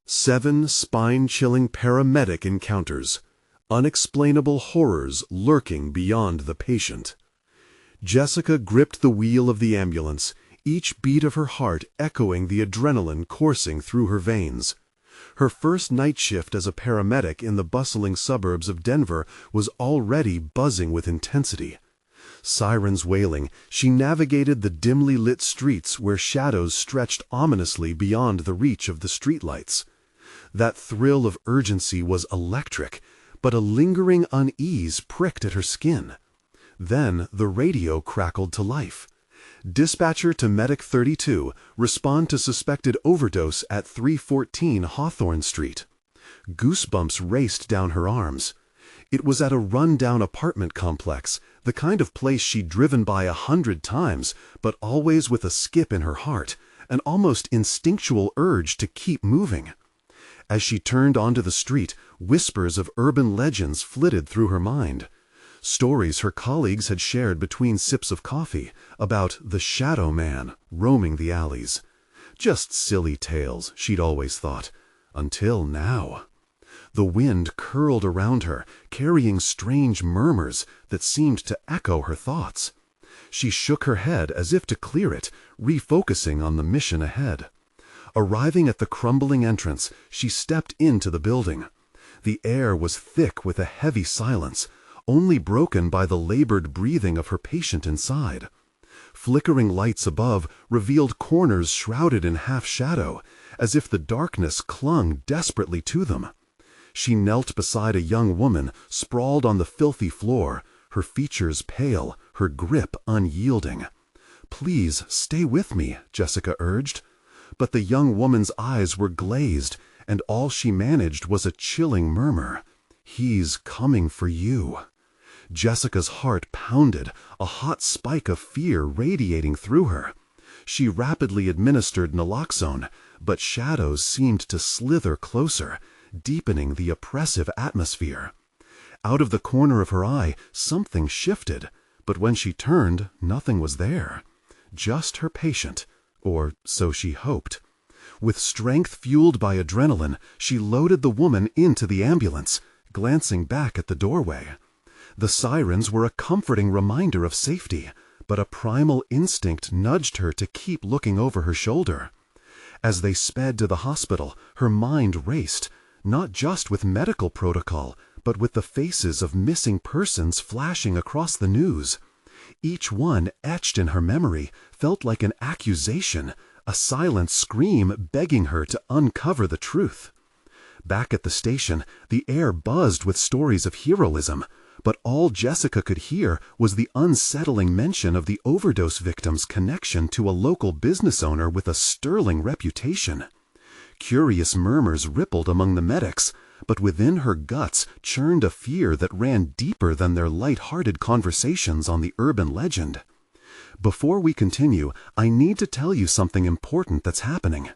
7 spine-chilling paramedic encounters. Unexplainable horrors lurking beyond the patient. Jessica gripped the wheel of the ambulance, each beat of her heart echoing the adrenaline coursing through her veins. Her first night shift as a paramedic in the bustling suburbs of Denver was already buzzing with intensity. Sirens wailing, she navigated the dimly lit streets where shadows stretched ominously beyond the reach of the streetlights. That thrill of urgency was electric, but a lingering unease pricked at her skin. Then the radio crackled to life. "Dispatcher to Medic 32, respond to suspected overdose at 314 Hawthorne Street." Goosebumps raced down her arms. It was at a run-down apartment complex, the kind of place she'd driven by 100 times, but always with a skip in her heart, an almost instinctual urge to keep moving. As she turned onto the street, whispers of urban legends flitted through her mind. Stories her colleagues had shared between sips of coffee about the shadow man roaming the alleys. Just silly tales, she'd always thought. Until now. The wind curled around her, carrying strange murmurs that seemed to echo her thoughts. She shook her head as if to clear it, refocusing on the mission ahead. Arriving at the crumbling entrance, she stepped into the building. The air was thick with a heavy silence, only broken by the labored breathing of her patient inside. Flickering lights above revealed corners shrouded in half-shadow, as if the darkness clung desperately to them. She knelt beside a young woman, sprawled on the filthy floor, her features pale, her grip unyielding. "Please, stay with me," Jessica urged. But the young woman's eyes were glazed, and all she managed was a chilling murmur. "He's coming for you." Jessica's heart pounded, a hot spike of fear radiating through her. She rapidly administered naloxone, but shadows seemed to slither closer, deepening the oppressive atmosphere. Out of the corner of her eye, something shifted, but when she turned, nothing was there. Just her patient, or so she hoped. With strength fueled by adrenaline, she loaded the woman into the ambulance, glancing back at the doorway. The sirens were a comforting reminder of safety, but a primal instinct nudged her to keep looking over her shoulder. As they sped to the hospital, her mind raced, not just with medical protocol, but with the faces of missing persons flashing across the news. Each one, etched in her memory, felt like an accusation, a silent scream begging her to uncover the truth. Back at the station, the air buzzed with stories of heroism, but all Jessica could hear was the unsettling mention of the overdose victim's connection to a local business owner with a sterling reputation. Curious murmurs rippled among the medics, but within her guts churned a fear that ran deeper than their light-hearted conversations on the urban legend. Before we continue, I need to tell you something important that's happening.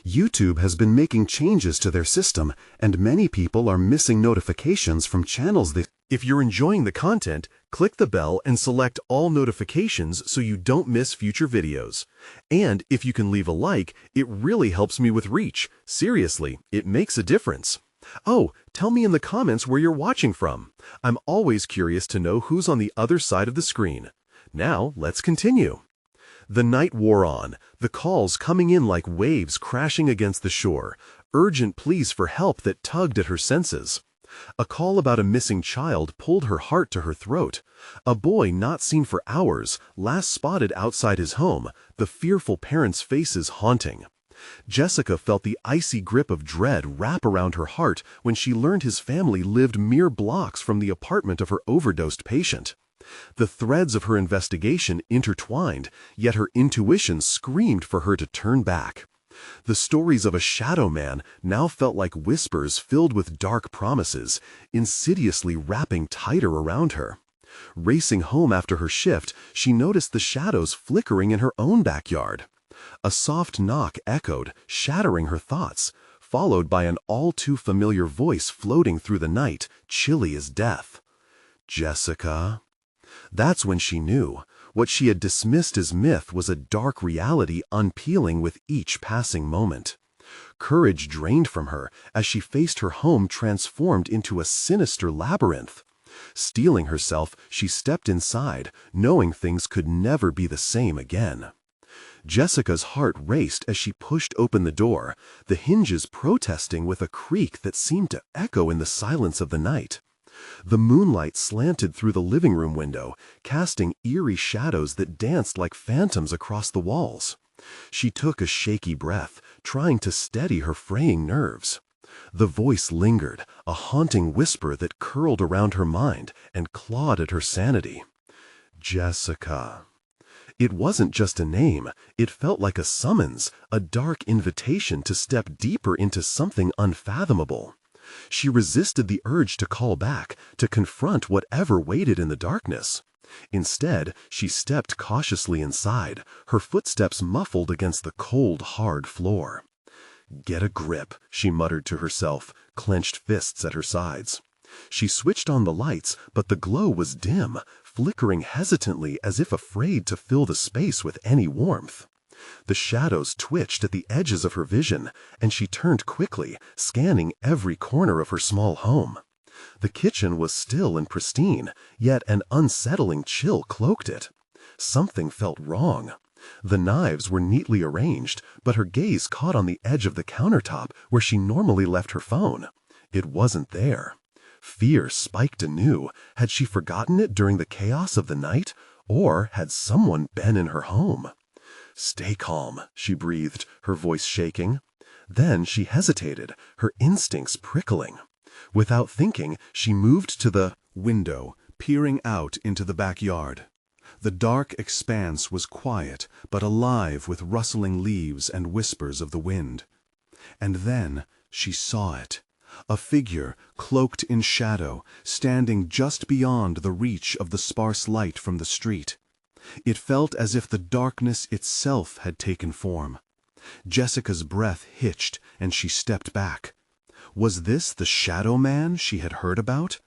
YouTube has been making changes to their system, and many people are missing notifications from channels that... If you're enjoying the content, click the bell and select all notifications so you don't miss future videos. And if you can leave a like, it really helps me with reach. Seriously, it makes a difference. Oh, tell me in the comments where you're watching from. I'm always curious to know who's on the other side of the screen. Now, let's continue. The night wore on, the calls coming in like waves crashing against the shore, urgent pleas for help that tugged at her senses. A call about a missing child pulled her heart to her throat. A boy not seen for hours, last spotted outside his home, the fearful parents' faces haunting. Jessica felt the icy grip of dread wrap around her heart when she learned his family lived mere blocks from the apartment of her overdosed patient. The threads of her investigation intertwined, yet her intuition screamed for her to turn back. The stories of a shadow man now felt like whispers filled with dark promises, insidiously wrapping tighter around her. Racing home after her shift, she noticed the shadows flickering in her own backyard. A soft knock echoed, shattering her thoughts, followed by an all-too-familiar voice floating through the night, chilly as death. "Jessica?" That's when she knew. What she had dismissed as myth was a dark reality unpeeling with each passing moment. Courage drained from her as she faced her home transformed into a sinister labyrinth. Steeling herself, she stepped inside, knowing things could never be the same again. Jessica's heart raced as she pushed open the door, the hinges protesting with a creak that seemed to echo in the silence of the night. The moonlight slanted through the living room window, casting eerie shadows that danced like phantoms across the walls. She took a shaky breath, trying to steady her fraying nerves. The voice lingered, a haunting whisper that curled around her mind and clawed at her sanity. Jessica. It wasn't just a name, it felt like a summons, a dark invitation to step deeper into something unfathomable. She resisted the urge to call back, to confront whatever waited in the darkness. Instead, she stepped cautiously inside, her footsteps muffled against the cold, hard floor. "Get a grip," she muttered to herself, clenched fists at her sides. She switched on the lights, but the glow was dim, flickering hesitantly as if afraid to fill the space with any warmth. The shadows twitched at the edges of her vision, and she turned quickly, scanning every corner of her small home. The kitchen was still and pristine, yet an unsettling chill cloaked it. Something felt wrong. The knives were neatly arranged, but her gaze caught on the edge of the countertop where she normally left her phone. It wasn't there. Fear spiked anew. Had she forgotten it during the chaos of the night, or had someone been in her home? "Stay calm," she breathed, her voice shaking. Then she hesitated, her instincts prickling. Without thinking, she moved to the window, peering out into the backyard. The dark expanse was quiet, but alive with rustling leaves and whispers of the wind. And then she saw it. A figure, cloaked in shadow, standing just beyond the reach of the sparse light from the street. It felt as if the darkness itself had taken form. Jessica's breath hitched, and she stepped back. Was this the shadow man she had heard about?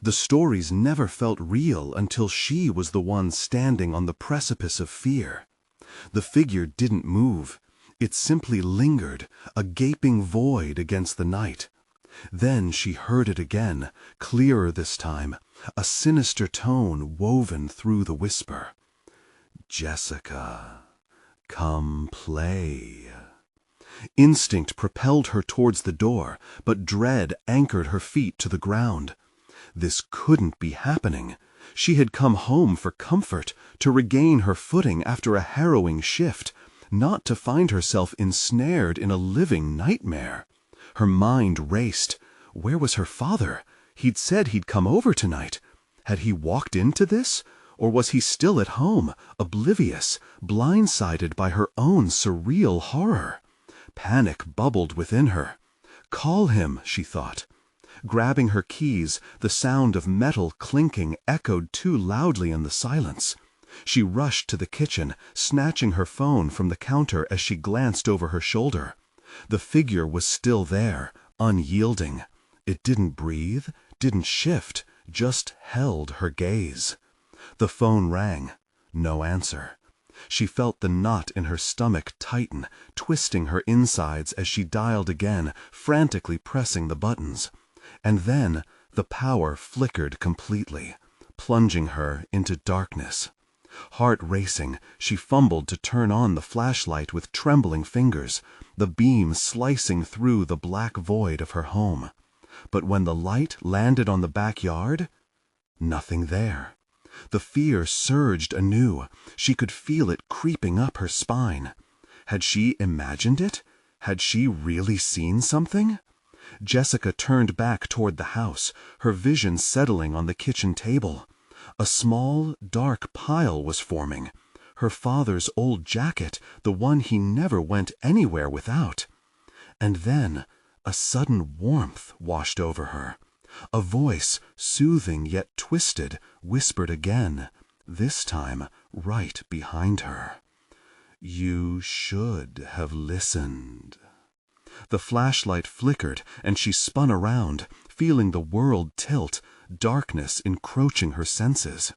The stories never felt real until she was the one standing on the precipice of fear. The figure didn't move. It simply lingered, a gaping void against the night. Then she heard it again, clearer this time, a sinister tone woven through the whisper. "Jessica, come play." Instinct propelled her towards the door, but dread anchored her feet to the ground. This couldn't be happening. She had come home for comfort, to regain her footing after a harrowing shift, not to find herself ensnared in a living nightmare. Her mind raced. Where was her father? He'd said he'd come over tonight. Had he walked into this? Or was he still at home, oblivious, blindsided by her own surreal horror? Panic bubbled within her. Call him, she thought. Grabbing her keys, the sound of metal clinking echoed too loudly in the silence. She rushed to the kitchen, snatching her phone from the counter as she glanced over her shoulder. The figure was still there, unyielding. It didn't breathe, didn't shift, just held her gaze. The phone rang. No answer. She felt the knot in her stomach tighten, twisting her insides as she dialed again, frantically pressing the buttons. And then the power flickered completely, plunging her into darkness. Heart racing, she fumbled to turn on the flashlight with trembling fingers, the beam slicing through the black void of her home. But when the light landed on the backyard, nothing there. The fear surged anew. She could feel it creeping up her spine. Had she imagined it? Had she really seen something? Jessica turned back toward the house, her vision settling on the kitchen table. A small, dark pile was forming. Her father's old jacket, the one he never went anywhere without. And then a sudden warmth washed over her. A voice, soothing yet twisted, whispered again, this time right behind her. "You should have listened." The flashlight flickered, and she spun around, feeling the world tilt, darkness encroaching her senses.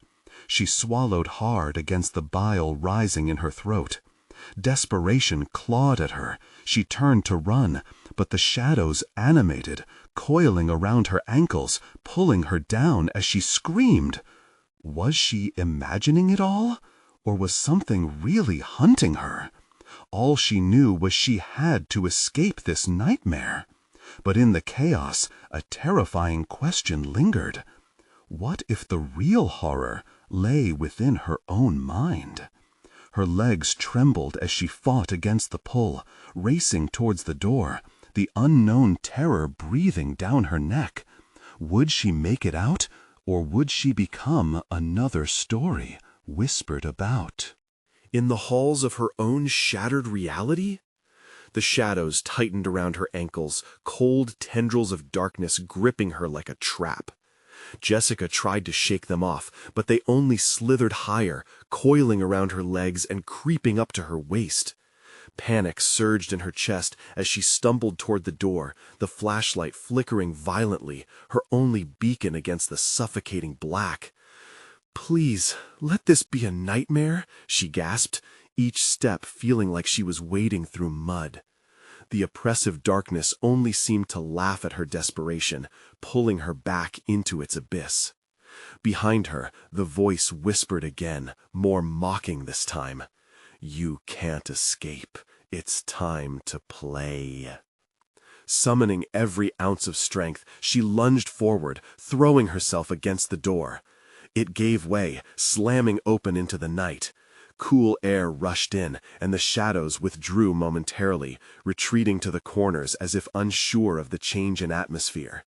She swallowed hard against the bile rising in her throat. Desperation clawed at her. She turned to run, but the shadows animated, coiling around her ankles, pulling her down as she screamed. Was she imagining it all? Or was something really hunting her? All she knew was she had to escape this nightmare. But in the chaos, a terrifying question lingered. What if the real horror lay within her own mind? Her legs trembled as she fought against the pull, racing towards the door, the unknown terror breathing down her neck. Would she make it out, or would she become another story whispered about? In the halls of her own shattered reality? The shadows tightened around her ankles, cold tendrils of darkness gripping her like a trap. Jessica tried to shake them off, but they only slithered higher, coiling around her legs and creeping up to her waist. Panic surged in her chest as she stumbled toward the door, the flashlight flickering violently, her only beacon against the suffocating black. "Please, let this be a nightmare," she gasped, each step feeling like she was wading through mud. The oppressive darkness only seemed to laugh at her desperation, pulling her back into its abyss. Behind her, the voice whispered again, more mocking this time. "You can't escape. It's time to play." Summoning every ounce of strength, she lunged forward, throwing herself against the door. It gave way, slamming open into the night. Cool air rushed in, and the shadows withdrew momentarily, retreating to the corners as if unsure of the change in atmosphere.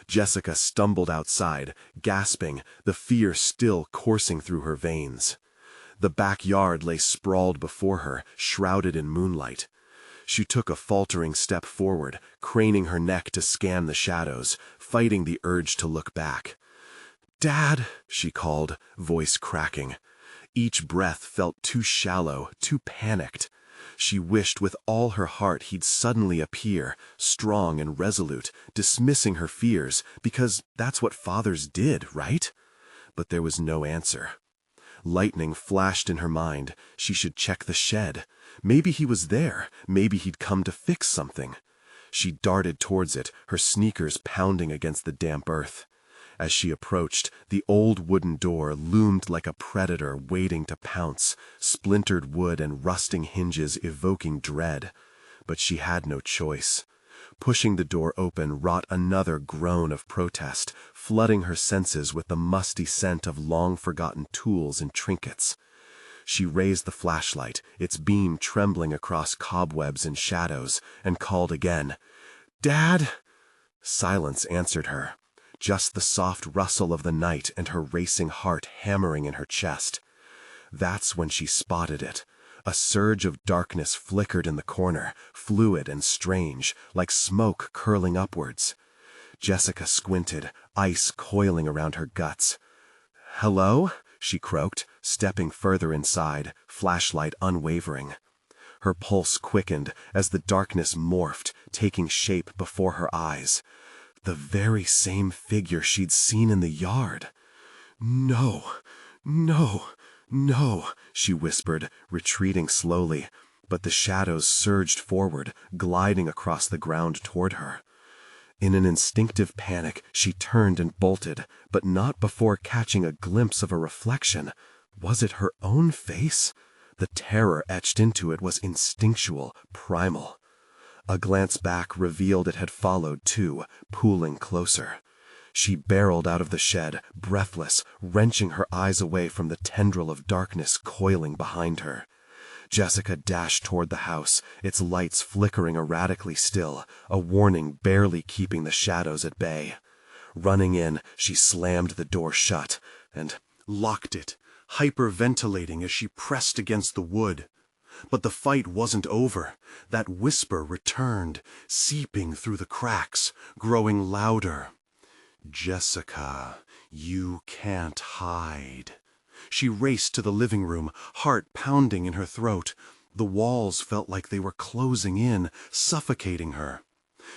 Jessica stumbled outside, gasping, the fear still coursing through her veins. The backyard lay sprawled before her, shrouded in moonlight. She took a faltering step forward, craning her neck to scan the shadows, fighting the urge to look back. "Dad," she called, voice cracking. Each breath felt too shallow, too panicked. She wished with all her heart he'd suddenly appear, strong and resolute, dismissing her fears, because that's what fathers did, right? But there was no answer. Lightning flashed in her mind. She should check the shed. Maybe he was there. Maybe he'd come to fix something. She darted towards it, her sneakers pounding against the damp earth. As she approached, the old wooden door loomed like a predator waiting to pounce, splintered wood and rusting hinges evoking dread. But she had no choice. Pushing the door open wrought another groan of protest, flooding her senses with the musty scent of long-forgotten tools and trinkets. She raised the flashlight, its beam trembling across cobwebs and shadows, and called again. "Dad!" Silence answered her. Just the soft rustle of the night and her racing heart hammering in her chest. That's when she spotted it. A surge of darkness flickered in the corner, fluid and strange, like smoke curling upwards. Jessica squinted, ice coiling around her guts. "Hello?" she croaked, stepping further inside, flashlight unwavering. Her pulse quickened as the darkness morphed, taking shape before her eyes. The very same figure she'd seen in the yard. "No, no, no," she whispered, retreating slowly, but the shadows surged forward, gliding across the ground toward her. In an instinctive panic, she turned and bolted, but not before catching a glimpse of a reflection. Was it her own face? The terror etched into it was instinctual, primal. A glance back revealed it had followed too, pooling closer. She barreled out of the shed, breathless, wrenching her eyes away from the tendril of darkness coiling behind her. Jessica dashed toward the house, its lights flickering erratically still, a warning barely keeping the shadows at bay. Running in, she slammed the door shut and locked it, hyperventilating as she pressed against the wood. But the fight wasn't over. That whisper returned, seeping through the cracks, growing louder. "Jessica, you can't hide." She raced to the living room, heart pounding in her throat. The walls felt like they were closing in, suffocating her.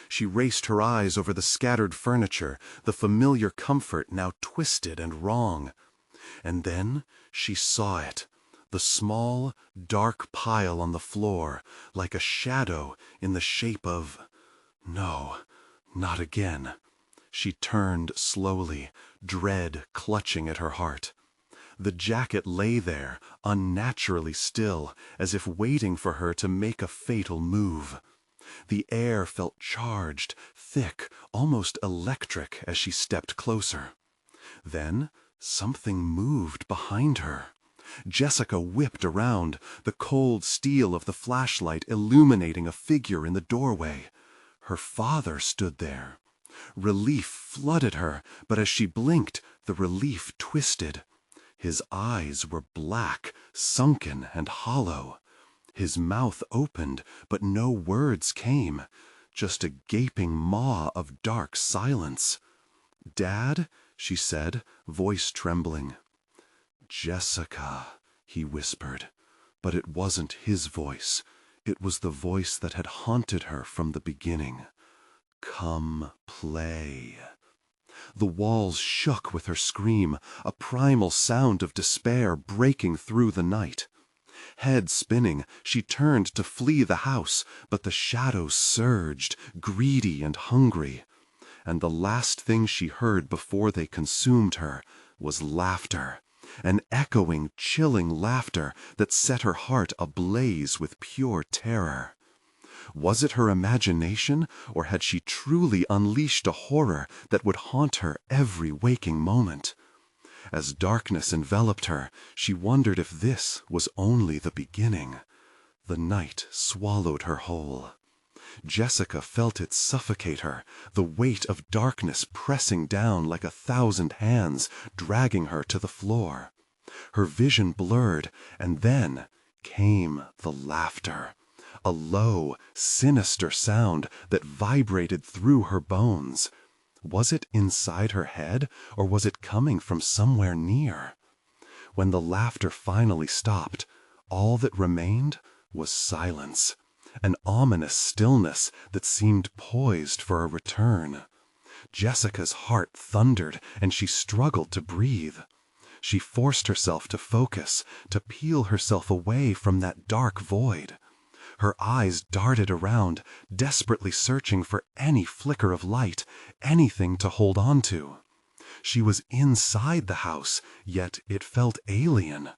She raced her eyes over the scattered furniture, the familiar comfort now twisted and wrong. And then she saw it. The small, dark pile on the floor, like a shadow in the shape of... No, not again. She turned slowly, dread clutching at her heart. The jacket lay there, unnaturally still, as if waiting for her to make a fatal move. The air felt charged, thick, almost electric as she stepped closer. Then something moved behind her. Jessica whipped around, the cold steel of the flashlight illuminating a figure in the doorway. Her father stood there. Relief flooded her, but as she blinked, the relief twisted. His eyes were black, sunken and hollow. His mouth opened, but no words came, just a gaping maw of dark silence. "Dad?" she said, voice trembling. "Jessica," he whispered, but it wasn't his voice. It was the voice that had haunted her from the beginning. "Come play." The walls shook with her scream, a primal sound of despair breaking through the night. Head spinning, she turned to flee the house, but the shadows surged, greedy and hungry. And the last thing she heard before they consumed her was laughter, an echoing, chilling laughter that set her heart ablaze with pure terror. Was it her imagination, or had she truly unleashed a horror that would haunt her every waking moment? As darkness enveloped her, she wondered if this was only the beginning. The night swallowed her whole. Jessica felt it suffocate her, the weight of darkness pressing down like 1,000 hands, dragging her to the floor. Her vision blurred, and then came the laughter. A low, sinister sound that vibrated through her bones. Was it inside her head, or was it coming from somewhere near? When the laughter finally stopped, all that remained was silence, an ominous stillness that seemed poised for a return. Jessica's heart thundered, and she struggled to breathe. She forced herself to focus, to peel herself away from that dark void. Her eyes darted around, desperately searching for any flicker of light, anything to hold on to. She was inside the house, yet it felt alien.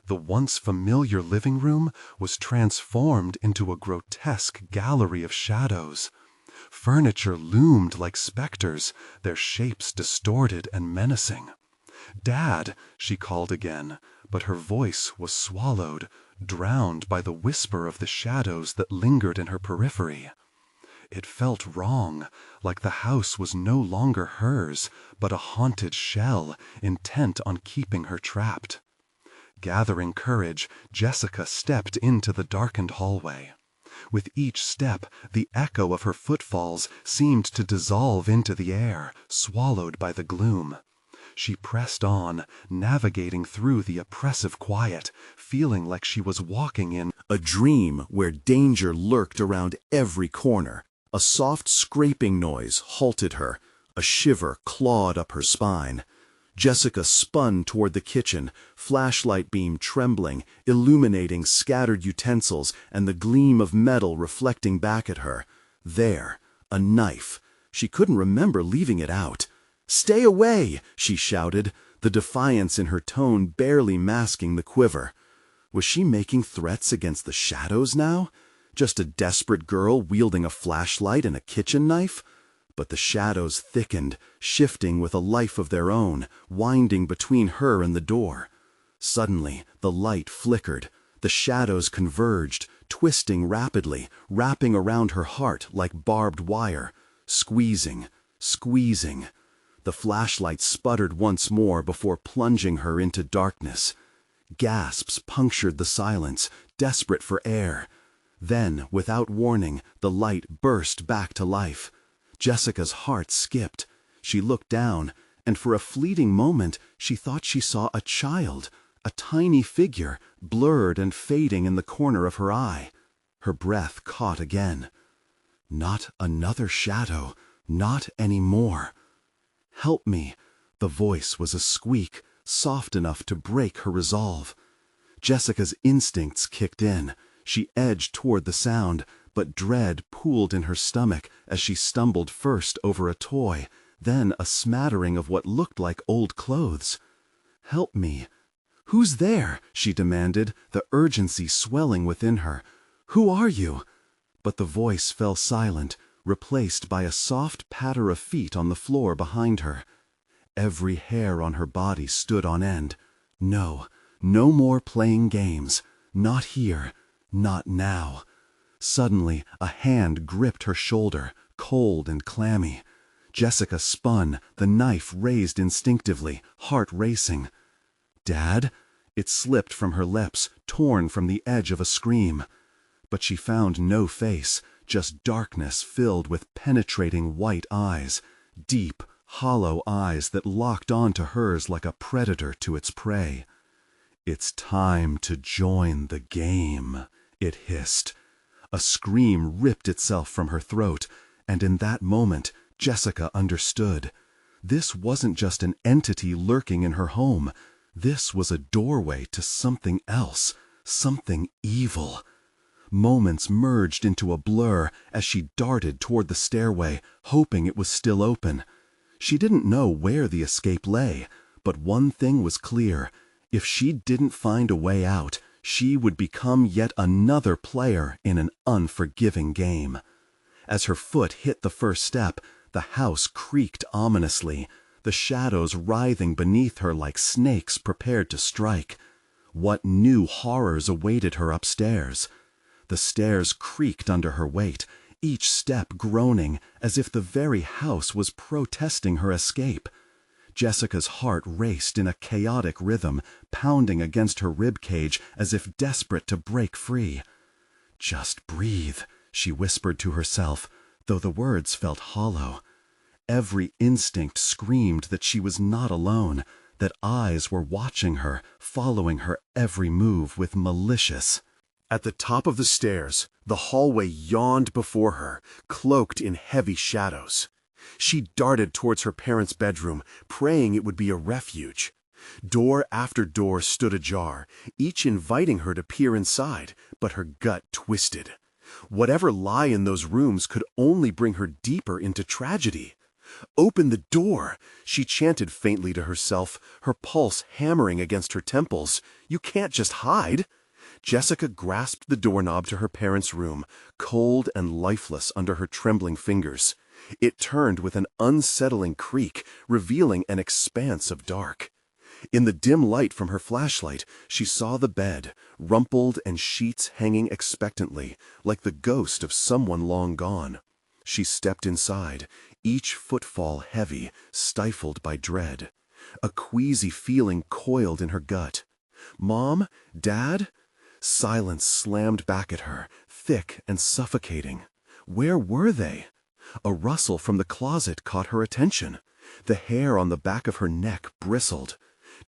The once familiar living room was transformed into a grotesque gallery of shadows. Furniture loomed like specters, their shapes distorted and menacing. "Dad," she called again, but her voice was swallowed, drowned by the whisper of the shadows that lingered in her periphery. It felt wrong, like the house was no longer hers, but a haunted shell, intent on keeping her trapped. Gathering courage, Jessica stepped into the darkened hallway. With each step, the echo of her footfalls seemed to dissolve into the air, swallowed by the gloom. She pressed on, navigating through the oppressive quiet, feeling like she was walking in a dream where danger lurked around every corner. A soft scraping noise halted her. A shiver clawed up her spine. Jessica spun toward the kitchen, flashlight beam trembling, illuminating scattered utensils and the gleam of metal reflecting back at her. There, a knife. She couldn't remember leaving it out. "Stay away!" she shouted, the defiance in her tone barely masking the quiver. Was she making threats against the shadows now? Just a desperate girl wielding a flashlight and a kitchen knife? But the shadows thickened, shifting with a life of their own, winding between her and the door. Suddenly, the light flickered. The shadows converged, twisting rapidly, wrapping around her heart like barbed wire. Squeezing, squeezing. The flashlight sputtered once more before plunging her into darkness. Gasps punctured the silence, desperate for air. Then, without warning, the light burst back to life. Jessica's heart skipped. She looked down, and for a fleeting moment she thought she saw a child, a tiny figure, blurred and fading in the corner of her eye. Her breath caught again. Not another shadow, not anymore. "Help me." The voice was a squeak, soft enough to break her resolve. Jessica's instincts kicked in. She edged toward the sound, but dread pooled in her stomach as she stumbled first over a toy, then a smattering of what looked like old clothes. "Help me." "Who's there?" she demanded, the urgency swelling within her. "Who are you?" But the voice fell silent, replaced by a soft patter of feet on the floor behind her. Every hair on her body stood on end. No, no more playing games. Not here. Not now. Suddenly, a hand gripped her shoulder, cold and clammy. Jessica spun, the knife raised instinctively, heart racing. "Dad?" It slipped from her lips, torn from the edge of a scream. But she found no face, just darkness filled with penetrating white eyes, deep, hollow eyes that locked onto hers like a predator to its prey. "It's time to join the game," it hissed. A scream ripped itself from her throat, and in that moment, Jessica understood. This wasn't just an entity lurking in her home. This was a doorway to something else, something evil. Moments merged into a blur as she darted toward the stairway, hoping it was still open. She didn't know where the escape lay, but one thing was clear. If she didn't find a way out, she would become yet another player in an unforgiving game. As her foot hit the first step, the house creaked ominously, the shadows writhing beneath her like snakes prepared to strike. What new horrors awaited her upstairs? The stairs creaked under her weight, each step groaning as if the very house was protesting her escape. Jessica's heart raced in a chaotic rhythm, pounding against her ribcage as if desperate to break free. "Just breathe," she whispered to herself, though the words felt hollow. Every instinct screamed that she was not alone, that eyes were watching her, following her every move with malicious. At the top of the stairs, the hallway yawned before her, cloaked in heavy shadows. She darted towards her parents' bedroom, praying it would be a refuge. Door after door stood ajar, each inviting her to peer inside, but her gut twisted. Whatever lay in those rooms could only bring her deeper into tragedy. "Open the door," she chanted faintly to herself, her pulse hammering against her temples. "You can't just hide." Jessica grasped the doorknob to her parents' room, cold and lifeless under her trembling fingers. It turned with an unsettling creak, revealing an expanse of dark. In the dim light from her flashlight, she saw the bed, rumpled and sheets hanging expectantly, like the ghost of someone long gone. She stepped inside, each footfall heavy, stifled by dread. A queasy feeling coiled in her gut. "Mom? Dad?" Silence slammed back at her, thick and suffocating. Where were they? A rustle from the closet caught her attention. The hair on the back of her neck bristled.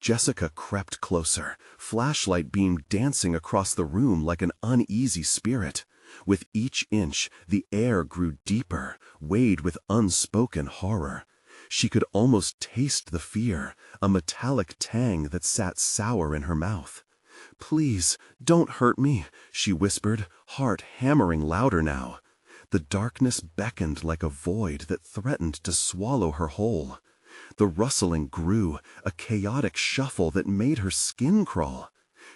Jessica crept closer, flashlight beam dancing across the room like an uneasy spirit. With each inch, the air grew deeper, weighed with unspoken horror. She could almost taste the fear, a metallic tang that sat sour in her mouth. "Please, don't hurt me," she whispered, heart hammering louder now. The darkness beckoned like a void that threatened to swallow her whole. The rustling grew, a chaotic shuffle that made her skin crawl.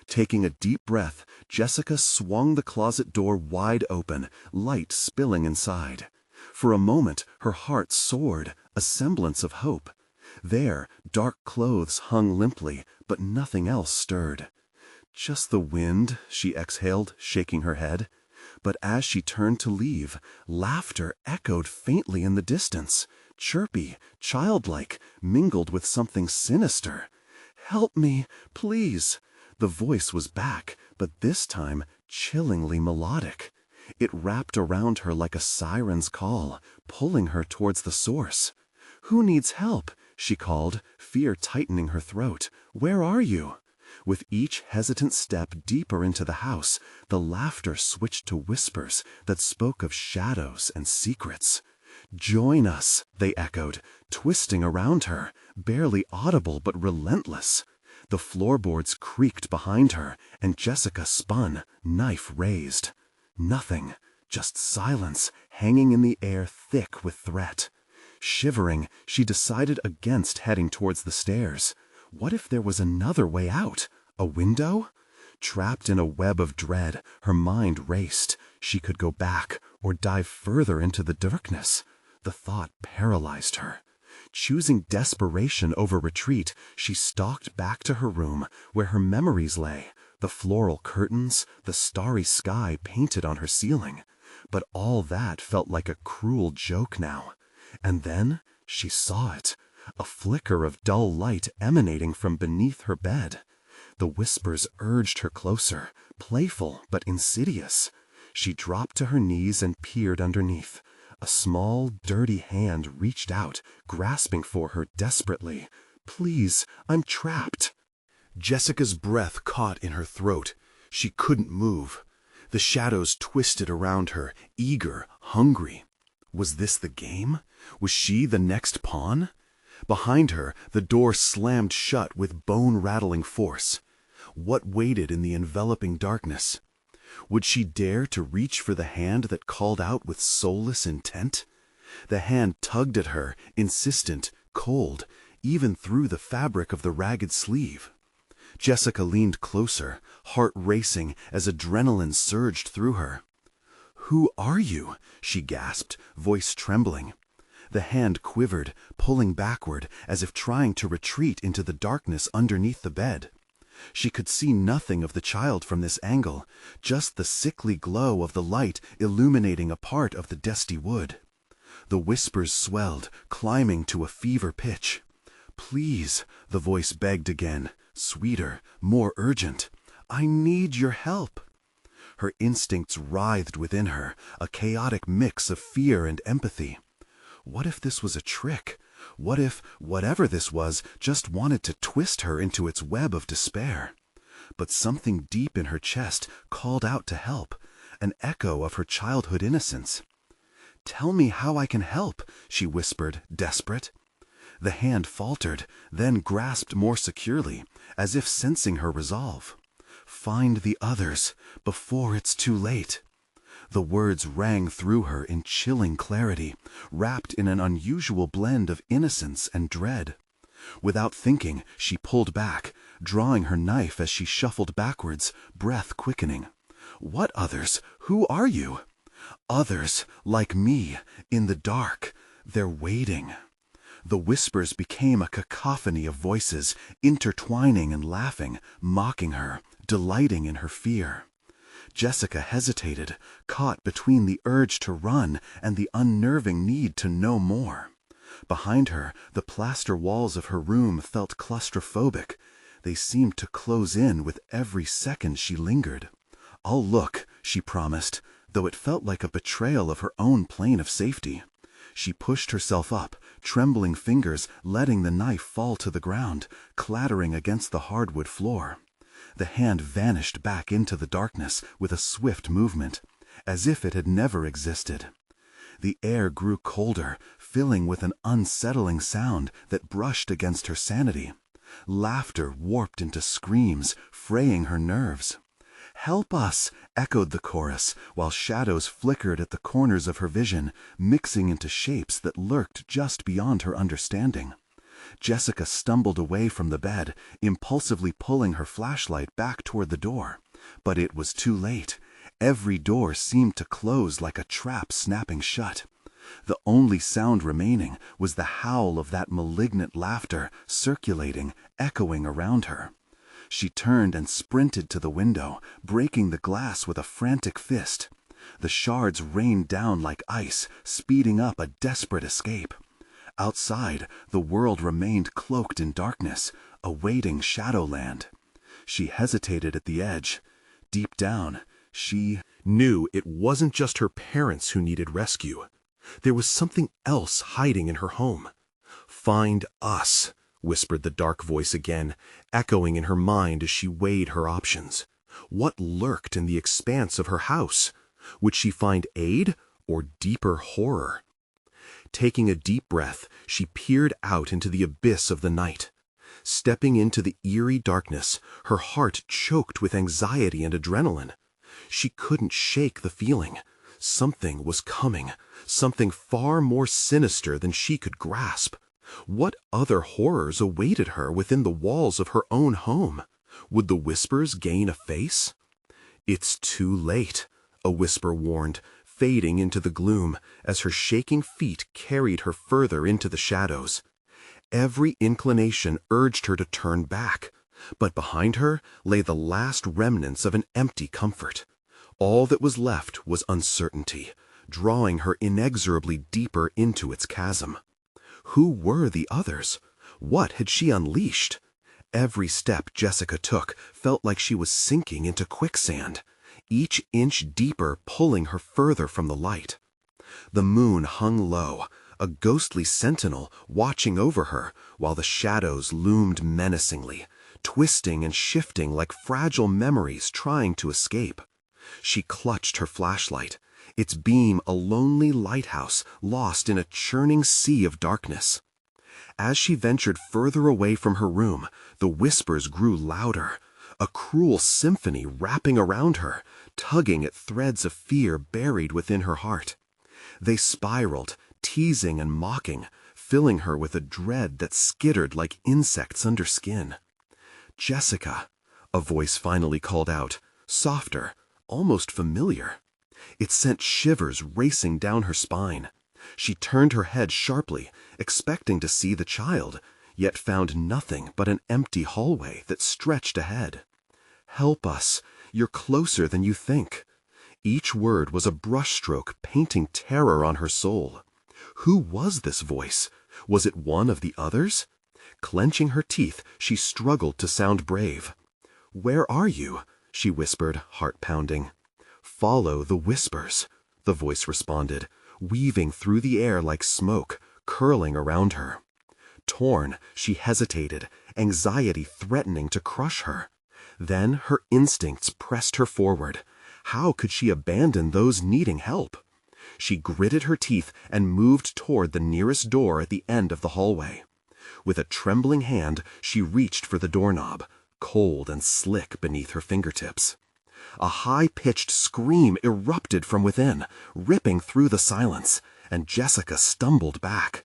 Taking a deep breath, Jessica swung the closet door wide open, light spilling inside. For a moment, her heart soared, a semblance of hope. There, dark clothes hung limply, but nothing else stirred. "Just the wind," she exhaled, shaking her head. But as she turned to leave, laughter echoed faintly in the distance, chirpy, childlike, mingled with something sinister. "Help me, please." The voice was back, but this time chillingly melodic. It wrapped around her like a siren's call, pulling her towards the source. "Who needs help?" she called, fear tightening her throat. "Where are you?" With each hesitant step deeper into the house, the laughter switched to whispers that spoke of shadows and secrets. "Join us," they echoed, twisting around her, barely audible but relentless. The floorboards creaked behind her, and Jessica spun, knife raised. Nothing, just silence hanging in the air thick with threat. Shivering, she decided against heading towards the stairs. What if there was another way out? A window? Trapped in a web of dread, her mind raced. She could go back or dive further into the darkness. The thought paralyzed her. Choosing desperation over retreat, she stalked back to her room, where her memories lay, the floral curtains, the starry sky painted on her ceiling. But all that felt like a cruel joke now. And then she saw it, a flicker of dull light emanating from beneath her bed. The whispers urged her closer, playful but insidious. She dropped to her knees and peered underneath. A small, dirty hand reached out, grasping for her desperately. "Please, I'm trapped." Jessica's breath caught in her throat. She couldn't move. The shadows twisted around her, eager, hungry. Was this the game? Was she the next pawn? Behind her, the door slammed shut with bone-rattling force. What waited in the enveloping darkness? Would she dare to reach for the hand that called out with soulless intent? The hand tugged at her, insistent, cold, even through the fabric of the ragged sleeve. Jessica leaned closer, heart racing as adrenaline surged through her. "Who are you?" she gasped, voice trembling. The hand quivered, pulling backward, as if trying to retreat into the darkness underneath the bed. She could see nothing of the child from this angle, just the sickly glow of the light illuminating a part of the dusty wood. The whispers swelled, climbing to a fever pitch. "Please," the voice begged again, sweeter, more urgent. "I need your help." Her instincts writhed within her, a chaotic mix of fear and empathy. What if this was a trick? What if, whatever this was, just wanted to twist her into its web of despair? But something deep in her chest called out to help, an echo of her childhood innocence. "Tell me how I can help," she whispered, desperate. The hand faltered, then grasped more securely, as if sensing her resolve. "Find the others, before it's too late." The words rang through her in chilling clarity, wrapped in an unusual blend of innocence and dread. Without thinking, she pulled back, drawing her knife as she shuffled backwards, breath quickening. "What others? Who are you?" "Others, like me, in the dark. They're waiting." The whispers became a cacophony of voices, intertwining and laughing, mocking her, delighting in her fear. Jessica hesitated, caught between the urge to run and the unnerving need to know more. Behind her, the plaster walls of her room felt claustrophobic. They seemed to close in with every second she lingered. "I'll look," she promised, though it felt like a betrayal of her own plane of safety. She pushed herself up, trembling fingers letting the knife fall to the ground, clattering against the hardwood floor. The hand vanished back into the darkness with a swift movement, as if it had never existed. The air grew colder, filling with an unsettling sound that brushed against her sanity. Laughter warped into screams, fraying her nerves. "Help us!" echoed the chorus, while shadows flickered at the corners of her vision, mixing into shapes that lurked just beyond her understanding. Jessica stumbled away from the bed, impulsively pulling her flashlight back toward the door. But it was too late. Every door seemed to close like a trap snapping shut. The only sound remaining was the howl of that malignant laughter, circulating, echoing around her. She turned and sprinted to the window, breaking the glass with a frantic fist. The shards rained down like ice, speeding up a desperate escape. Outside, the world remained cloaked in darkness, awaiting Shadowland. She hesitated at the edge. Deep down, she knew it wasn't just her parents who needed rescue. There was something else hiding in her home. "Find us," whispered the dark voice again, echoing in her mind as she weighed her options. What lurked in the expanse of her house? Would she find aid or deeper horror? Taking a deep breath, she peered out into the abyss of the night. Stepping into the eerie darkness, her heart choked with anxiety and adrenaline. She couldn't shake the feeling. Something was coming, something far more sinister than she could grasp. What other horrors awaited her within the walls of her own home? Would the whispers gain a face? "It's too late," a whisper warned, fading into the gloom as her shaking feet carried her further into the shadows. Every inclination urged her to turn back, but behind her lay the last remnants of an empty comfort. All that was left was uncertainty, drawing her inexorably deeper into its chasm. Who were the others? What had she unleashed? Every step Jessica took felt like she was sinking into quicksand, each inch deeper pulling her further from the light. The moon hung low, a ghostly sentinel watching over her while the shadows loomed menacingly, twisting and shifting like fragile memories trying to escape. She clutched her flashlight, its beam a lonely lighthouse lost in a churning sea of darkness. As she ventured further away from her room, the whispers grew louder, a cruel symphony wrapping around her, tugging at threads of fear buried within her heart. They spiraled, teasing and mocking, filling her with a dread that skittered like insects under skin. "Jessica," a voice finally called out, softer, almost familiar. It sent shivers racing down her spine. She turned her head sharply, expecting to see the child, yet found nothing but an empty hallway that stretched ahead. "Help us. You're closer than you think." Each word was a brushstroke painting terror on her soul. Who was this voice? Was it one of the others? Clenching her teeth, she struggled to sound brave. "Where are you?" she whispered, heart pounding. "Follow the whispers," the voice responded, weaving through the air like smoke, curling around her. Torn, she hesitated, anxiety threatening to crush her. Then her instincts pressed her forward. How could she abandon those needing help? She gritted her teeth and moved toward the nearest door at the end of the hallway. With a trembling hand, she reached for the doorknob, cold and slick beneath her fingertips. A high-pitched scream erupted from within, ripping through the silence, and Jessica stumbled back.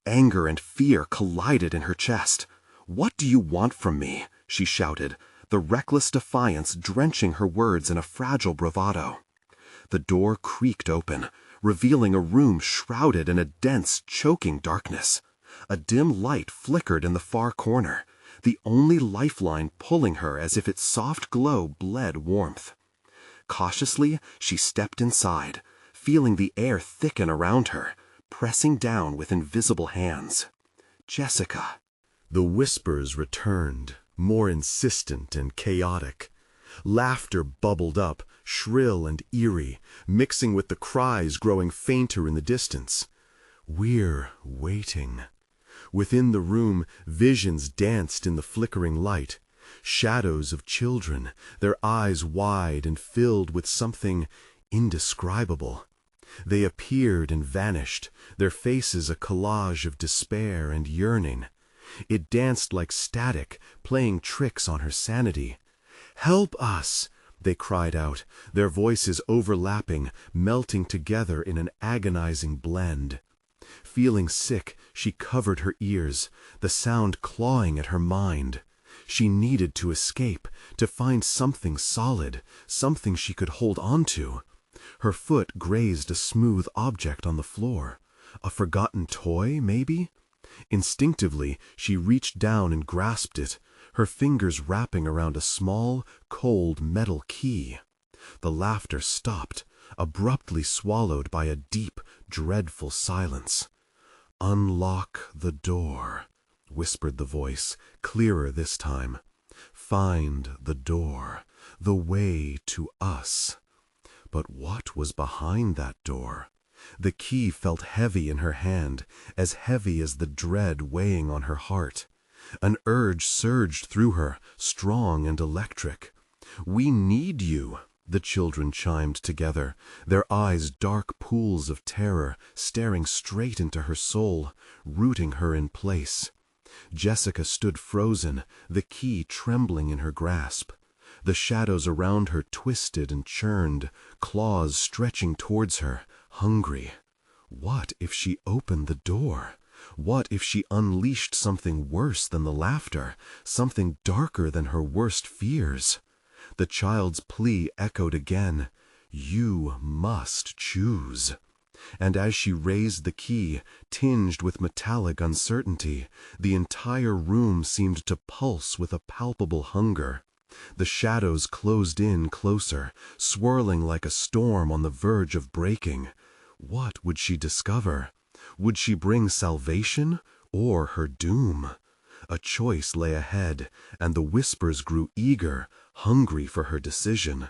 Anger and fear collided in her chest. "What do you want from me?" she shouted, the reckless defiance drenching her words in a fragile bravado. The door creaked open, revealing a room shrouded in a dense, choking darkness. A dim light flickered in the far corner, the only lifeline pulling her as if its soft glow bled warmth. Cautiously, she stepped inside, feeling the air thicken around her, pressing down with invisible hands. "Jessica." The whispers returned, more insistent and chaotic. Laughter bubbled up, shrill and eerie, mixing with the cries growing fainter in the distance. "We're waiting." Within the room, visions danced in the flickering light. Shadows of children, their eyes wide and filled with something indescribable. They appeared and vanished, their faces a collage of despair and yearning. It danced like static, playing tricks on her sanity. "Help us!" they cried out, their voices overlapping, melting together in an agonizing blend. Feeling sick, she covered her ears, the sound clawing at her mind. She needed to escape, to find something solid, something she could hold on to. Her foot grazed a smooth object on the floor. A forgotten toy, maybe? Instinctively, she reached down and grasped it, her fingers wrapping around a small, cold metal key. The laughter stopped, abruptly swallowed by a deep, dreadful silence. "Unlock the door," whispered the voice, clearer this time. "Find the door, the way to us." But what was behind that door? The key felt heavy in her hand, as heavy as the dread weighing on her heart. An urge surged through her, strong and electric. "We need you," the children chimed together, their eyes dark pools of terror, staring straight into her soul, rooting her in place. Jessica stood frozen, the key trembling in her grasp. The shadows around her twisted and churned, claws stretching towards her, hungry. What if she opened the door? What if she unleashed something worse than the laughter, something darker than her worst fears? The child's plea echoed again, "You must choose." And as she raised the key, tinged with metallic uncertainty, the entire room seemed to pulse with a palpable hunger. The shadows closed in closer, swirling like a storm on the verge of breaking. What would she discover? Would she bring salvation or her doom? A choice lay ahead, and the whispers grew eager, hungry for her decision.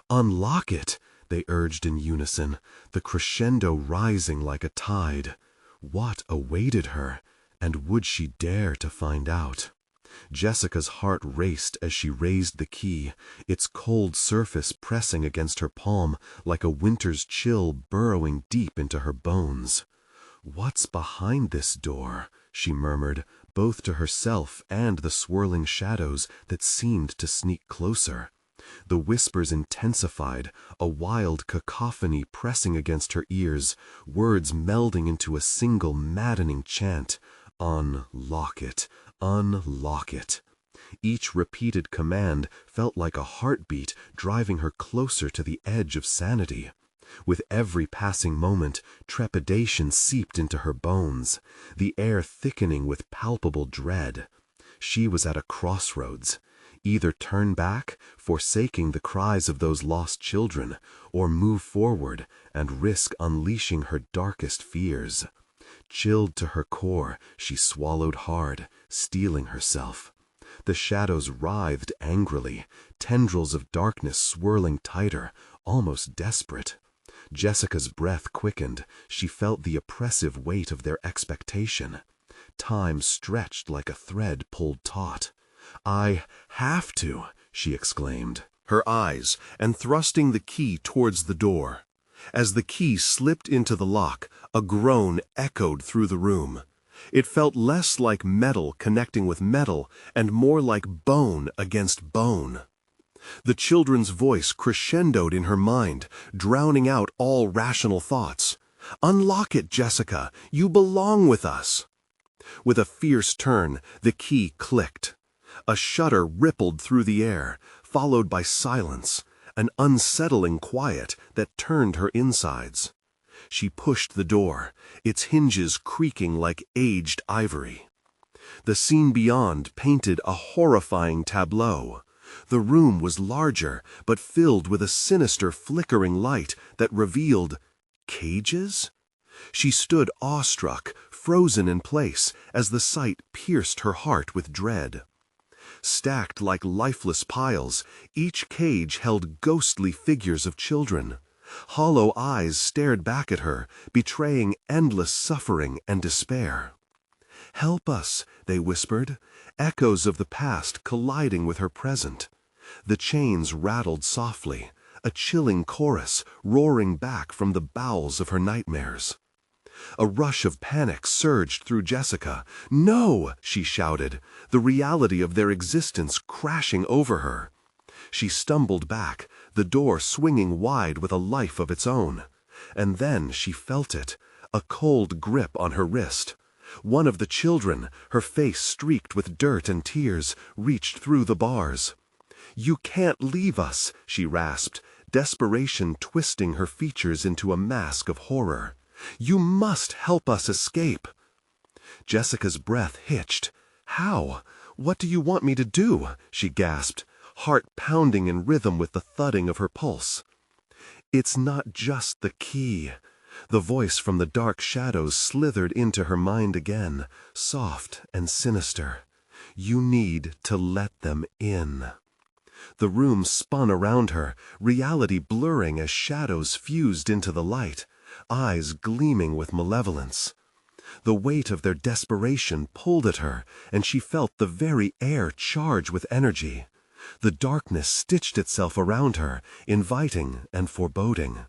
"Unlock it!" they urged in unison, the crescendo rising like a tide. What awaited her, and would she dare to find out? Jessica's heart raced as she raised the key, its cold surface pressing against her palm like a winter's chill burrowing deep into her bones. "What's behind this door?" she murmured, both to herself and the swirling shadows that seemed to sneak closer. The whispers intensified, a wild cacophony pressing against her ears, words melding into a single maddening chant. "Unlock it, unlock it." Each repeated command felt like a heartbeat driving her closer to the edge of sanity. With every passing moment, trepidation seeped into her bones, the air thickening with palpable dread. She was at a crossroads. Either turn back, forsaking the cries of those lost children, or move forward and risk unleashing her darkest fears. Chilled to her core, she swallowed hard, steeling herself. The shadows writhed angrily, tendrils of darkness swirling tighter, almost desperate. Jessica's breath quickened. She felt the oppressive weight of their expectation. Time stretched like a thread pulled taut. "I have to," she exclaimed, her eyes, and thrusting the key towards the door. As the key slipped into the lock, a groan echoed through the room. It felt less like metal connecting with metal and more like bone against bone. The children's voice crescendoed in her mind, drowning out all rational thoughts. "Unlock it, Jessica! You belong with us!" With a fierce turn, the key clicked. A shudder rippled through the air, followed by silence, an unsettling quiet that turned her insides. She pushed the door, its hinges creaking like aged ivory. The scene beyond painted a horrifying tableau. The room was larger, but filled with a sinister flickering light that revealed cages? She stood awestruck, frozen in place, as the sight pierced her heart with dread. Stacked like lifeless piles, each cage held ghostly figures of children. Hollow eyes stared back at her, betraying endless suffering and despair. "Help us," they whispered, echoes of the past colliding with her present. The chains rattled softly, a chilling chorus roaring back from the bowels of her nightmares. A rush of panic surged through Jessica. "No!" she shouted, the reality of their existence crashing over her. She stumbled back, the door swinging wide with a life of its own. And then she felt it, a cold grip on her wrist. One of the children, her face streaked with dirt and tears, reached through the bars. "You can't leave us," she rasped, desperation twisting her features into a mask of horror. "You must help us escape." Jessica's breath hitched. "How? What do you want me to do?" she gasped, heart pounding in rhythm with the thudding of her pulse. "It's not just the key." The voice from the dark shadows slithered into her mind again, soft and sinister. "You need to let them in." The room spun around her, reality blurring as shadows fused into the light, eyes gleaming with malevolence. The weight of their desperation pulled at her, and she felt the very air charge with energy. The darkness stitched itself around her, inviting and foreboding.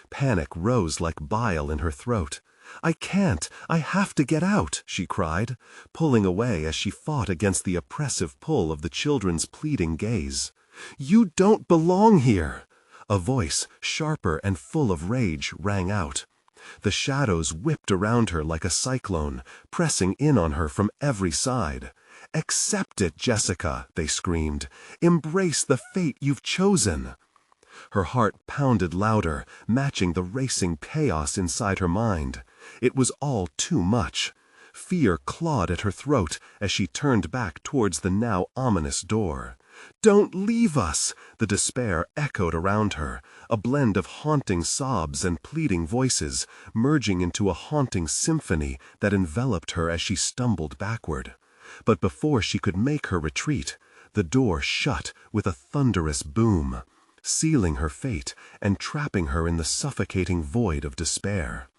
Panic rose like bile in her throat. "I can't! I have to get out!" she cried, pulling away as she fought against the oppressive pull of the children's pleading gaze. "You don't belong here!" A voice, sharper and full of rage, rang out. The shadows whipped around her like a cyclone, pressing in on her from every side. "Accept it, Jessica," they screamed. "Embrace the fate you've chosen." Her heart pounded louder, matching the racing chaos inside her mind. It was all too much. Fear clawed at her throat as she turned back towards the now ominous door. "Don't leave us!" The despair echoed around her, a blend of haunting sobs and pleading voices, merging into a haunting symphony that enveloped her as she stumbled backward. But before she could make her retreat, the door shut with a thunderous boom, sealing her fate and trapping her in the suffocating void of despair.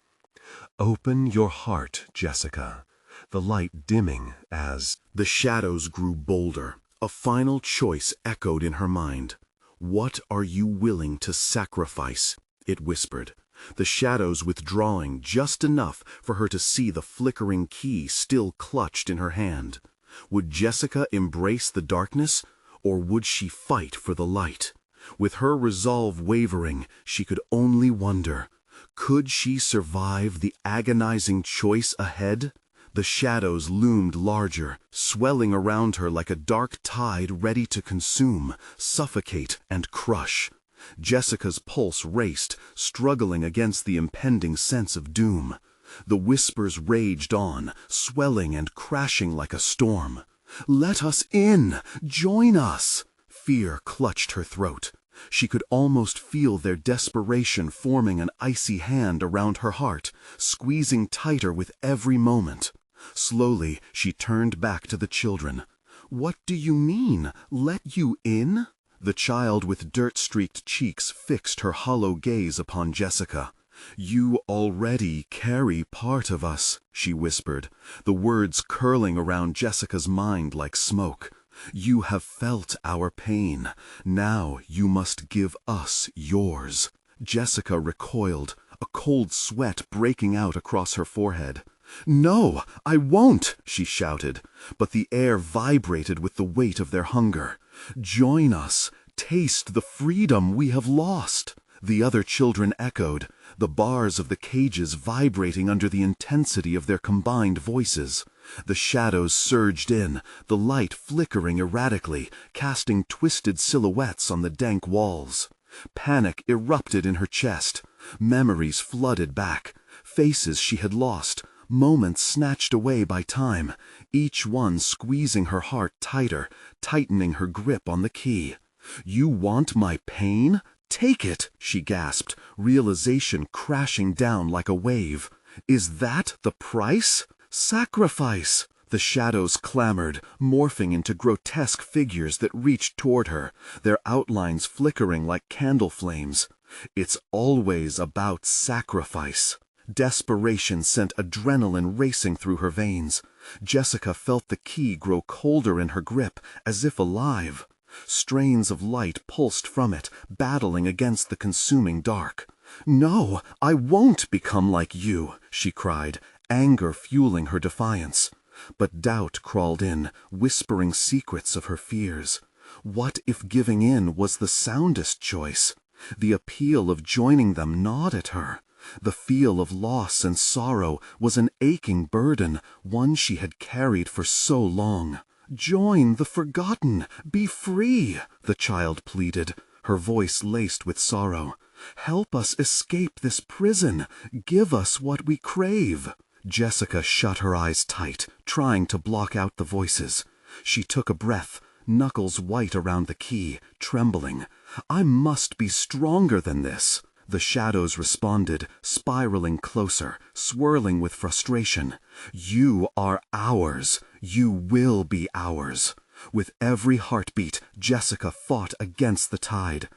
"Open your heart, Jessica," the light dimming as the shadows grew bolder. A final choice echoed in her mind. "What are you willing to sacrifice?" it whispered, the shadows withdrawing just enough for her to see the flickering key still clutched in her hand. Would Jessica embrace the darkness, or would she fight for the light? With her resolve wavering, she could only wonder, could she survive the agonizing choice ahead? The shadows loomed larger, swelling around her like a dark tide ready to consume, suffocate, and crush. Jessica's pulse raced, struggling against the impending sense of doom. The whispers raged on, swelling and crashing like a storm. "Let us in! Join us!" Fear clutched her throat. She could almost feel their desperation forming an icy hand around her heart, squeezing tighter with every moment. Slowly, she turned back to the children. "What do you mean, let you in?" The child with dirt-streaked cheeks fixed her hollow gaze upon Jessica. "You already carry part of us," she whispered, the words curling around Jessica's mind like smoke. "You have felt our pain. Now you must give us yours." Jessica recoiled, a cold sweat breaking out across her forehead. "No, I won't!" she shouted, but the air vibrated with the weight of their hunger. "Join us! Taste the freedom we have lost!" The other children echoed, the bars of the cages vibrating under the intensity of their combined voices. The shadows surged in, the light flickering erratically, casting twisted silhouettes on the dank walls. Panic erupted in her chest. Memories flooded back, faces she had lost, moments snatched away by time, each one squeezing her heart tighter, tightening her grip on the key. "You want my pain? Take it," she gasped, realization crashing down like a wave. "Is that the price? Sacrifice!" The shadows clamored, morphing into grotesque figures that reached toward her, their outlines flickering like candle flames. It's always about sacrifice. Desperation sent adrenaline racing through her veins. Jessica felt the key grow colder in her grip, as if alive. Strains of light pulsed from it, battling against the consuming dark. "No, I won't become like you," she cried, anger fueling her defiance. But doubt crawled in, whispering secrets of her fears. What if giving in was the soundest choice? The appeal of joining them gnawed at her. The feel of loss and sorrow was an aching burden, one she had carried for so long. "Join the forgotten! Be free!" the child pleaded, her voice laced with sorrow. "Help us escape this prison! Give us what we crave!" Jessica shut her eyes tight, trying to block out the voices. She took a breath, knuckles white around the key, trembling. "I must be stronger than this." The shadows responded, spiraling closer, swirling with frustration. "You are ours. You will be ours." With every heartbeat, Jessica fought against the tide.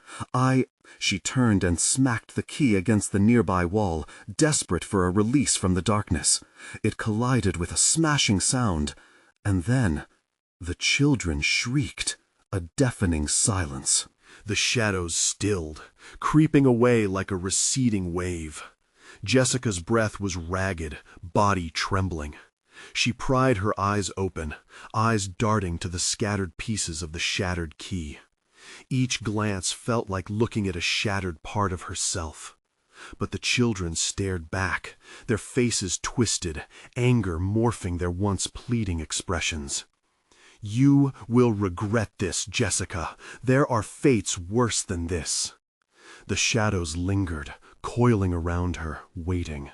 She turned and smacked the key against the nearby wall, desperate for a release from the darkness. It collided with a smashing sound, and then the children shrieked, a deafening silence. The shadows stilled, creeping away like a receding wave. Jessica's breath was ragged, body trembling. She pried her eyes open, eyes darting to the scattered pieces of the shattered key. Each glance felt like looking at a shattered part of herself. But the children stared back, their faces twisted, anger morphing their once pleading expressions. "You will regret this, Jessica. There are fates worse than this." The shadows lingered, coiling around her, waiting.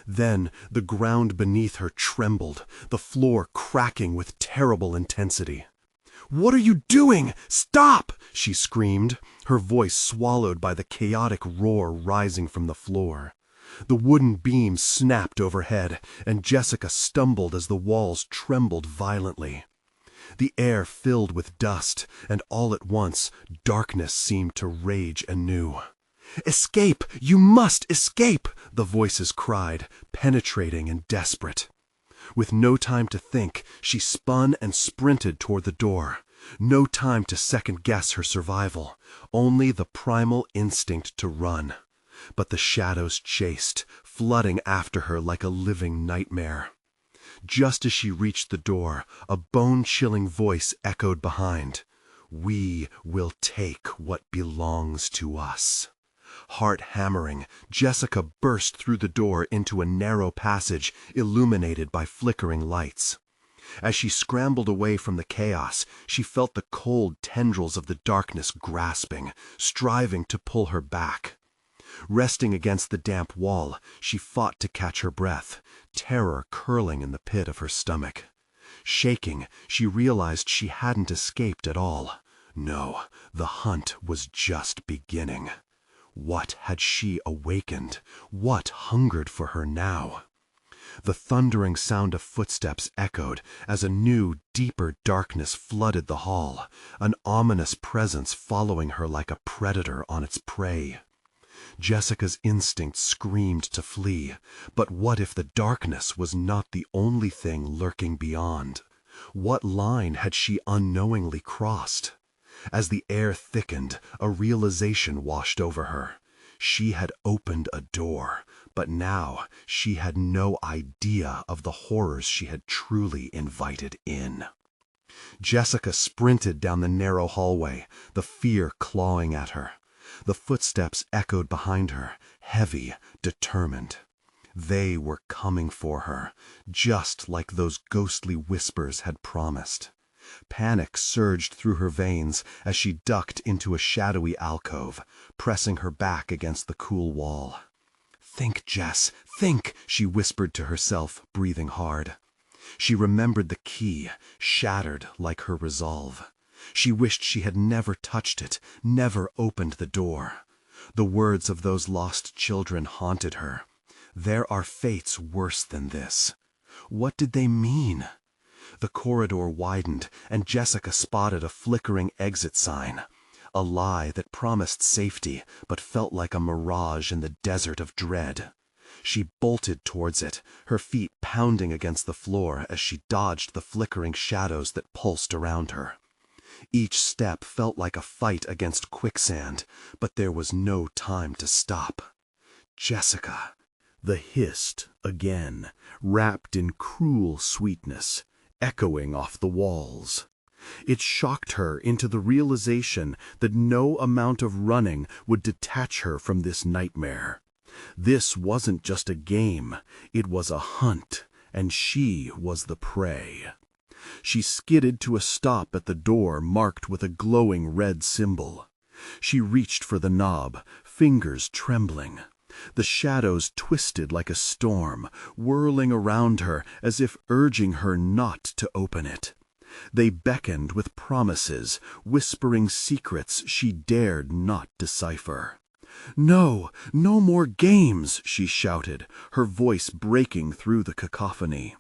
Then the ground beneath her trembled, the floor cracking with terrible intensity. "What are you doing? Stop!" she screamed, her voice swallowed by the chaotic roar rising from the floor. The wooden beam snapped overhead, and Jessica stumbled as the walls trembled violently. The air filled with dust, and all at once darkness seemed to rage anew. "Escape! You must escape!" the voices cried, penetrating and desperate. With no time to think, she spun and sprinted toward the door. No time to second-guess her survival, only the primal instinct to run. But the shadows chased, flooding after her like a living nightmare. Just as she reached the door, a bone-chilling voice echoed behind. "We will take what belongs to us." Heart hammering, Jessica burst through the door into a narrow passage illuminated by flickering lights. As she scrambled away from the chaos, she felt the cold tendrils of the darkness grasping, striving to pull her back. Resting against the damp wall, she fought to catch her breath, terror curling in the pit of her stomach. Shaking, she realized she hadn't escaped at all. No, the hunt was just beginning. What had she awakened? What hungered for her now? The thundering sound of footsteps echoed as a new, deeper darkness flooded the hall, an ominous presence following her like a predator on its prey. Jessica's instinct screamed to flee, but what if the darkness was not the only thing lurking beyond? What line had she unknowingly crossed? As the air thickened, a realization washed over her. She had opened a door, but now she had no idea of the horrors she had truly invited in. Jessica sprinted down the narrow hallway, the fear clawing at her. The footsteps echoed behind her, heavy, determined. They were coming for her, just like those ghostly whispers had promised. Panic surged through her veins as she ducked into a shadowy alcove, pressing her back against the cool wall. "Think, Jess, think," she whispered to herself, breathing hard. She remembered the key, shattered like her resolve. She wished she had never touched it, never opened the door. The words of those lost children haunted her. There are fates worse than this. What did they mean? The corridor widened, and Jessica spotted a flickering exit sign. A lie that promised safety, but felt like a mirage in the desert of dread. She bolted towards it, her feet pounding against the floor as she dodged the flickering shadows that pulsed around her. Each step felt like a fight against quicksand, but there was no time to stop. "Jessica!" The hissed again, wrapped in cruel sweetness, echoing off the walls. It shocked her into the realization that no amount of running would detach her from this nightmare. This wasn't just a game, it was a hunt, and she was the prey. She skidded to a stop at the door marked with a glowing red symbol. She reached for the knob, fingers trembling. The shadows twisted like a storm, whirling around her as if urging her not to open it. They beckoned with promises, whispering secrets she dared not decipher. "No, no more games," she shouted, her voice breaking through the cacophony.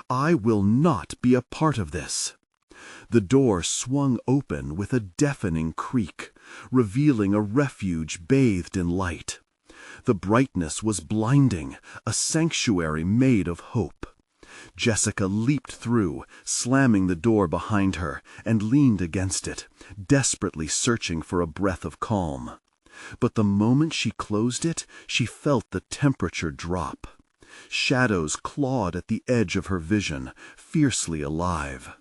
"I will not be a part of this." The door swung open with a deafening creak, revealing a refuge bathed in light. The brightness was blinding, a sanctuary made of hope. Jessica leaped through, slamming the door behind her, and leaned against it, desperately searching for a breath of calm. But the moment she closed it, she felt the temperature drop. Shadows clawed at the edge of her vision, fiercely alive.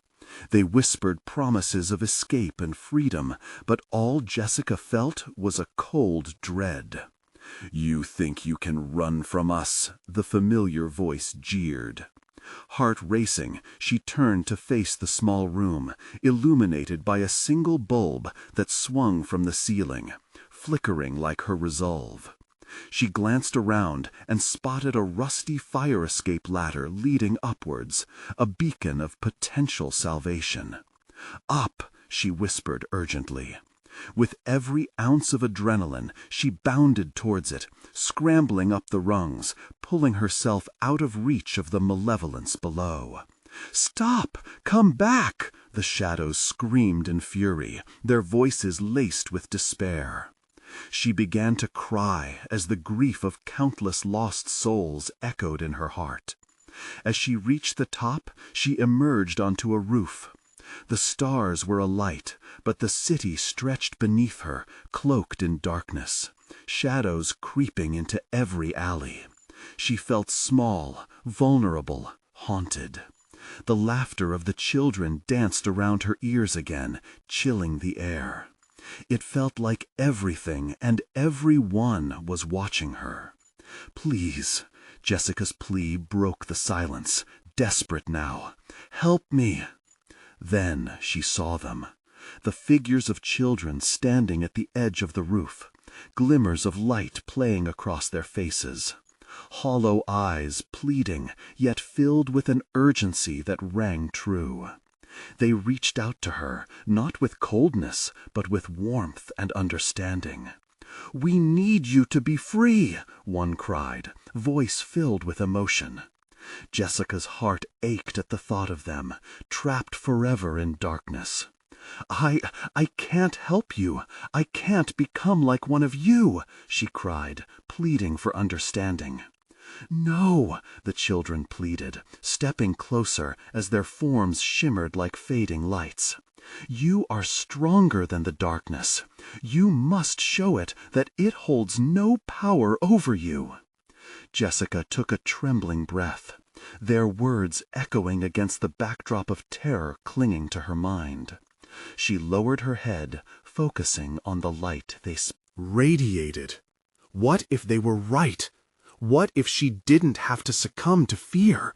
They whispered promises of escape and freedom, but all Jessica felt was a cold dread. "You think you can run from us?" the familiar voice jeered. Heart racing, she turned to face the small room, illuminated by a single bulb that swung from the ceiling, flickering like her resolve. She glanced around and spotted a rusty fire escape ladder leading upwards, a beacon of potential salvation. "Up!" she whispered urgently. With every ounce of adrenaline, she bounded towards it, scrambling up the rungs, pulling herself out of reach of the malevolence below. "Stop! Come back!" the shadows screamed in fury, their voices laced with despair. She began to cry as the grief of countless lost souls echoed in her heart. As she reached the top, she emerged onto a roof. The stars were alight, but the city stretched beneath her, cloaked in darkness, shadows creeping into every alley. She felt small, vulnerable, haunted. The laughter of the children danced around her ears again, chilling the air. It felt like everything and everyone was watching her. "Please," Jessica's plea broke the silence, desperate now. "Help me." Then she saw them, the figures of children standing at the edge of the roof, glimmers of light playing across their faces. Hollow eyes pleading, yet filled with an urgency that rang true. They reached out to her, not with coldness, but with warmth and understanding. "We need you to be free," one cried, voice filled with emotion. Jessica's heart ached at the thought of them, trapped forever in darkness. I can't help you. I can't become like one of you," she cried, pleading for understanding. "No," the children pleaded, stepping closer as their forms shimmered like fading lights. "You are stronger than the darkness. You must show it that it holds no power over you." Jessica took a trembling breath, their words echoing against the backdrop of terror clinging to her mind. She lowered her head, focusing on the light they Radiated. What if they were right? What if she didn't have to succumb to fear?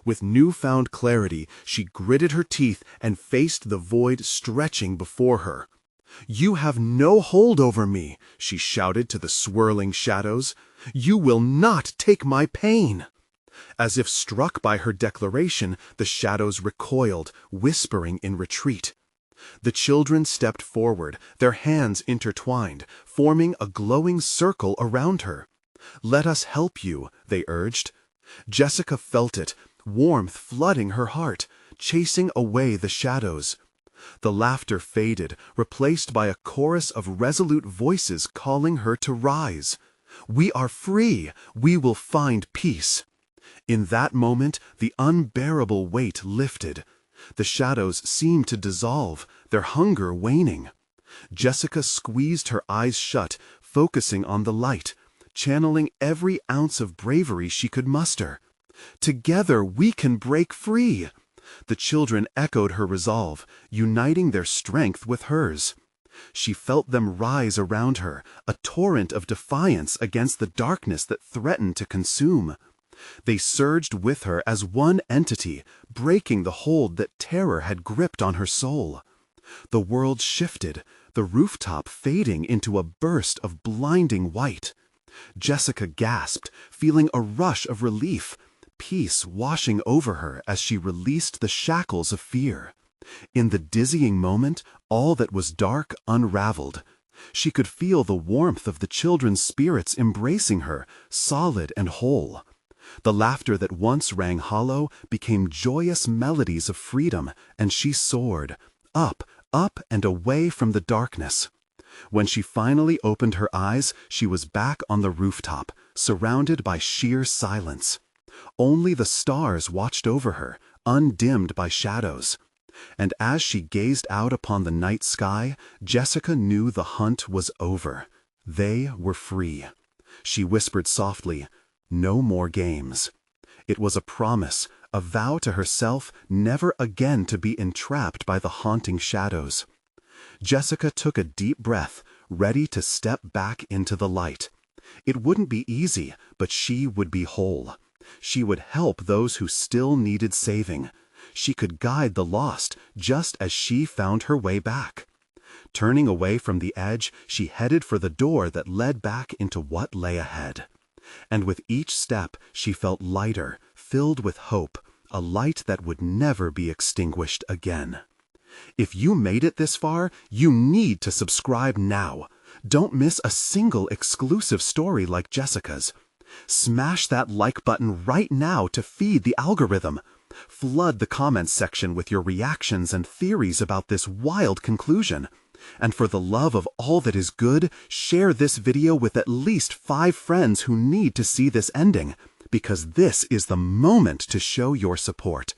With newfound clarity, she gritted her teeth and faced the void stretching before her. "You have no hold over me," she shouted to the swirling shadows. "You will not take my pain." As if struck by her declaration, the shadows recoiled, whispering in retreat. The children stepped forward, their hands intertwined, forming a glowing circle around her. "Let us help you," they urged. Jessica felt it, warmth flooding her heart, chasing away the shadows. The laughter faded, replaced by a chorus of resolute voices calling her to rise. "We are free! We will find peace!" In that moment, the unbearable weight lifted. The shadows seemed to dissolve, their hunger waning. Jessica squeezed her eyes shut, focusing on the light, channeling every ounce of bravery she could muster. "Together we can break free!" The children echoed her resolve, uniting their strength with hers. She felt them rise around her, a torrent of defiance against the darkness that threatened to consume. They surged with her as one entity, breaking the hold that terror had gripped on her soul. The world shifted, the rooftop fading into a burst of blinding white. Jessica gasped, feeling a rush of relief, peace washing over her as she released the shackles of fear. In the dizzying moment, all that was dark unraveled. She could feel the warmth of the children's spirits embracing her, solid and whole. The laughter that once rang hollow became joyous melodies of freedom, and she soared, up, up and away from the darkness. When she finally opened her eyes, she was back on the rooftop, surrounded by sheer silence. Only the stars watched over her, undimmed by shadows. And as she gazed out upon the night sky, Jessica knew the hunt was over. They were free. She whispered softly, "No more games." It was a promise, a vow to herself never again to be entrapped by the haunting shadows. Jessica took a deep breath, ready to step back into the light. It wouldn't be easy, but she would be whole. She would help those who still needed saving. She could guide the lost, just as she found her way back. Turning away from the edge, she headed for the door that led back into what lay ahead. And with each step, she felt lighter, filled with hope, a light that would never be extinguished again. If you made it this far, you need to subscribe now. Don't miss a single exclusive story like Jessica's. Smash that like button right now to feed the algorithm. Flood the comments section with your reactions and theories about this wild conclusion. And for the love of all that is good, share this video with at least 5 friends who need to see this ending, because this is the moment to show your support.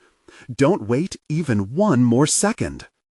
Don't wait even one more second.